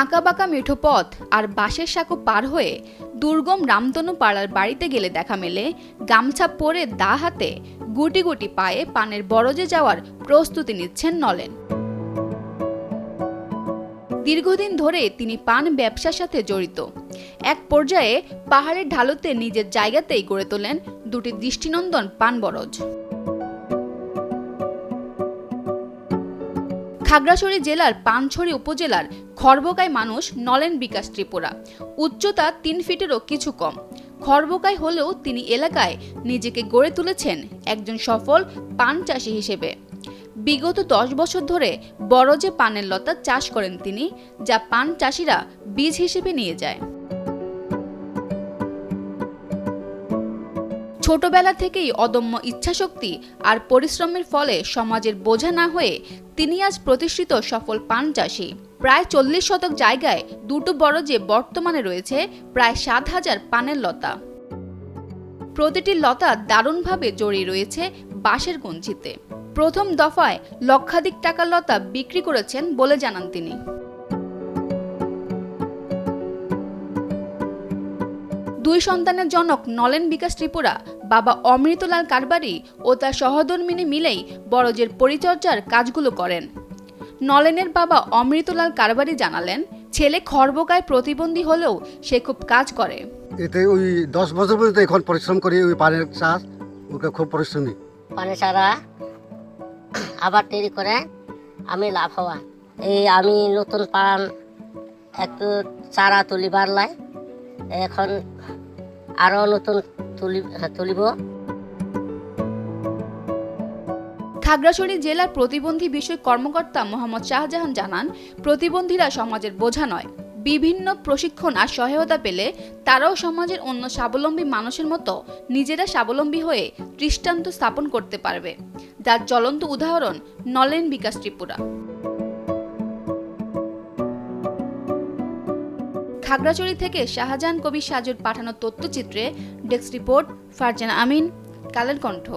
আঁকাবাঁকা মেঠো পথ আর বাঁশের সাঁকো পার হয়ে দুর্গম রামতনু পাড়ার বাড়িতে গেলে দেখা মেলে গামছা পরে দা হাতে গুটি গুটি পায়ে পানের বরজে যাওয়ার প্রস্তুতি নিচ্ছেন নলেন। দীর্ঘদিন ধরে তিনি পান ব্যবসার সাথে জড়িত। এক পর্যায়ে পাহাড়ের ঢালুতে নিজের জায়গাতেই গড়ে তোলেন দুটি দৃষ্টিনন্দন পান বরজ। খাগড়াছড়ি জেলার পানছড়ি উপজেলার খড়বকায় মানুষ নলেন বিকাশ ত্রিপুরা। উচ্চতা ৩ ফিটেরও কিছু কম। খড়বকায় হলেও তিনি এলাকায় নিজেকে গড়ে তুলেছেন একজন সফল পান চাষি হিসেবে। বিগত ১০ বছর ধরে বরজে পানের লতা চাষ করেন তিনি, যা পান চাষিরা বীজ হিসেবে নিয়ে যায়। ছোটবেলা থেকেই অদম্য ইচ্ছাশক্তি আর পরিশ্রমের ফলে সমাজের বোঝা না হয়ে তিনি আজ প্রতিষ্ঠিত সফল পান চাষি। প্রায় ৪০ শতক জায়গায় দুটো বরজে বর্তমানে রয়েছে প্রায় ৭,০০০ পানের লতা। প্রতিটি লতা দারুণভাবে জড়িয়ে রয়েছে বাঁশের কঞ্চিতে। প্রথম দফায় লক্ষাধিক টাকার লতা বিক্রি করেছেন বলে জানান তিনি। দুই সন্তানের জনক নলেন বিকাশ ত্রিপুরা বাবা অমৃতলাল কারবারি ও তার সহধর্মিনী মিলেই বরজের পরিচর্যার কাজগুলো করেন। নলেনের বাবা অমৃতলাল কারবারি জানালেন, ছেলে খড়বকায় প্রতিবন্ধী হলেও সে খুব কাজ করে। এতে ওই 10 বছর পর্যন্ত এখন পরিশ্রম করি, ওই পানের চাষ ওকে খুব পরিশ্রমী। পানে সারা আবার তৈরি করে আমি লাভ হওয়া। এই আমি নতুন পান একটু চারা তুলিবার লাই, এখন আরো নতুন তুলিব। খাগড়াছড়ি জেলার প্রতিবন্ধী বিষয়ক কর্মকর্তা মোহাম্মদ শাহজাহান জানান, প্রতিবন্ধীরা সমাজের বোঝা নয়। বিভিন্ন প্রশিক্ষণ আর সহায়তা পেলে তারাও সমাজের অন্য স্বাবলম্বী মানুষের মতো নিজেরা স্বাবলম্বী হয়ে দৃষ্টান্ত স্থাপন করতে পারবে, যার জ্বলন্ত উদাহরণ নলেন বিকাশ ত্রিপুরা। খাগড়াছড়ি থেকে শাহজাহান কবির সাজুর পাঠানো তথ্যচিত্রে ডেস্ক রিপোর্ট ফারজানা আমিন, কালের কণ্ঠ।